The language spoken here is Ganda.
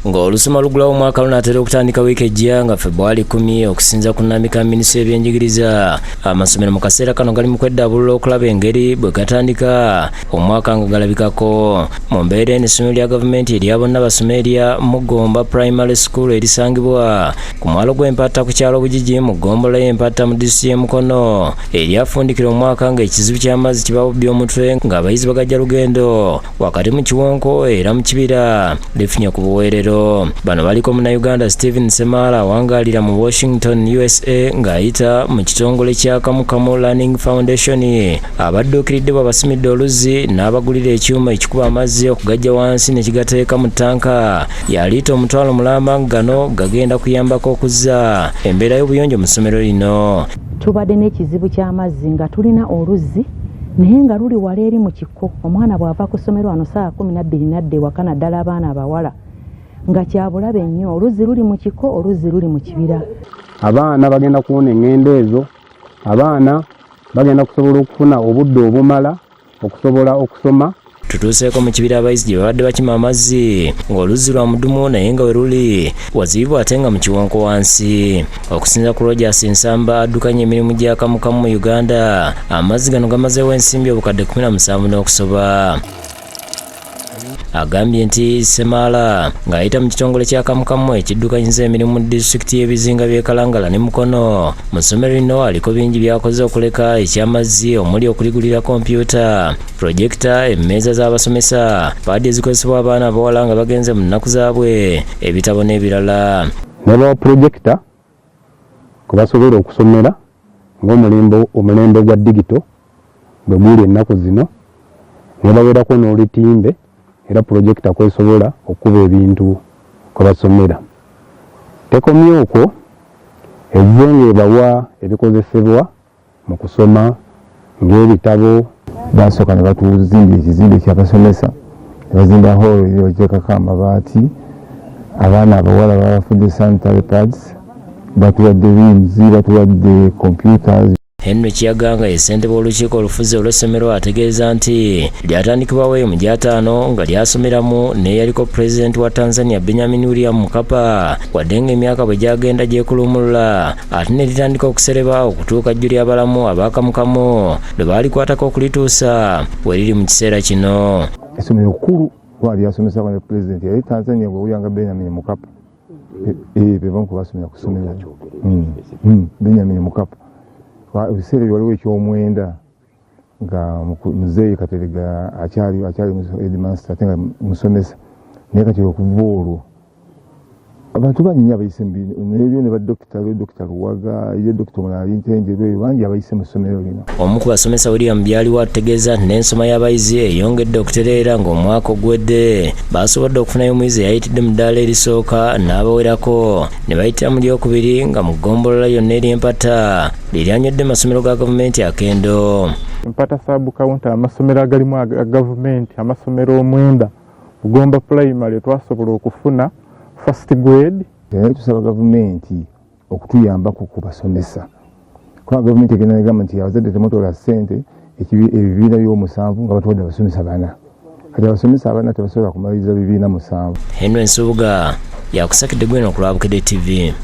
ng'olusoma lugulawo omwaka lunatera okutandika wiiki ejja nga February 10 okusinza ku nnambika minisitule y'ebyenjigiriza. Amasomero mu kaseera kano gali mu kweddabulula okulaba engeri bwe gatandika omwaka nga galabikako. Mu mbeera eno essomero lya gavumenti erya bonna basoma erya Mugomba Primary School erisangibwa ku mwalo gw'Empatta ku kyalo Bugigi mu ggombolola y'Empatta mu disitulikiti y'e Mukono eryafundikira omwaka nga ekizibu ky'amazzi kibabubbye omutwe ng'abayizi bagajja lugendo wakati mu kiwonko era mu kibira lifunye ku buweerero. Bano baliko Munnayuganda Stephen Semala awangaalira mu Washington USA ng'ayita mu kitongole kya Kamukamu Learning Foundation abadde okiriddwa basimidde oluzzi n'abagulira ekyuma ekikuba amazzi okugajja wansi ne kigateeka mu ttanka yaliita omutwalo mulamba gano gagenda kuyambako okuzza embeera y'obuyonjo mu ssomero lino. Tubadde n'ekizibu ky'amazzi nga tulina oluzzi naye nga luli wala eri mu kikko. Omwana bw'ava ku ssomero wano saa 12 nadde waka naddala abaana abawala nga kyabulabe nnyo. Oluzzi luli mu kikko, oluzzi luli mu kibira. Abaana bagenda kuwona engendo ezo, abaana bagenda kusobola okufuna obudde obumala okusobola okusoma. Tutuuseeko mu kibira abayizi gye babadde bakima amazzi ng'oluzzi lwa mudumu naye nga we luli wazibibwa ate nga mu kiwonko wansi. Okusinza ku Rogers Nsamba addukanya emirimu gya Kamukamu mu Uganda, amazzi gano gamazeewo ensimbi obukadde 17 n'okusoba. Agambye nti Semala ng'ayita mu kitongole kya Kamukamu ekiddukanyiza emirimu mu disitulikiti y'ebizinga by'e Kalangala ne Mukono. Mu ssomero lino aliko bingi byakoze okuleka eky'amazzi omuli okuligulira kompyuta, projekita, emmeeza z'abasomesa, paadi ezikozesebwa abaana abawala nga bagenze mu nnaku zaabwe, ebitabo n'ebirala. N'abawa projekita kwe basobola okusomera ng'omulembe gwa digito bwe guli ennaku zino, ne baweerako n'olutimbe era projekita kwesobola okuba ebintu kwe basomera. Tekomye okwo ezzenge bawa ebikozesebwa mu kusoma ng'ebitabo. Basooka ne batuzimbira ekizimbe ky'abasomesa ne bazimba holo yogyekako amabaati. Abaana abawala babafudde sanitary pads, batuwadde rims, batuwadde computers. Henry Kiaganga ye ssentebe w'olukiiko olufuzi olw'essomero ategeeza nti lyatandikibwawo mu gy'ataano nga lyasomeramu n'eyaliko pulezidenti wa Tanzania Benjamin William Mkapa wadde ng'emyaka bwe gyagenda gyekulumulula ate ne litandika okusereba okutuuka jjo ly'abalamu abaakamukamu lwe baalikwatako okulituusa we liri mu kiseera kino. Essomero kkulu lyasomesako ne pulezidenti yali Tanzania bwe wuyanga Benjamin Mkapa. Be bamu ku basomera ku ssomero Benjamin Mkapa. Ebiseera waliwo eky'omwenda nga muzeeyi Katerega akyali headmaster ate nga musomesa naye kati okuva olwo abantu banyinya abayise nebyo ne badokita Luwaga ye dokita Mulali Ntenjerwe bangi abayise mu ssomero lino. Omu ku basomesa William Byaliwo ategeeza nti n'ensoma y'abayizi eyongedde okutereera ng'omwaka ogwedde basobodde okufunayo omuyizi eyayitidde mu ddaala erisooka n'abawerako ne bayitira mu lyokubiri nga mu ggombolola yonna ery'Empatta liryanywedde amasomero ga gavumenti akendo. Empatta sub county amasomero agalimu aga gavumenti amasomero 9 Mugomba Primary twasobola okufuna first grade. Tusaba gavumenti okutuyambako ku basomesa. Kuba gavumenti egenda negamba nti abazadde temutola ssente ebibiina by'omusanvu nga batuwadde abasomesa bana. Kati abasomesa abana tebasobola kumaliriza bibiina 7. Henry Nsubuga yakusakidde Gweno ku Lwabukede TV.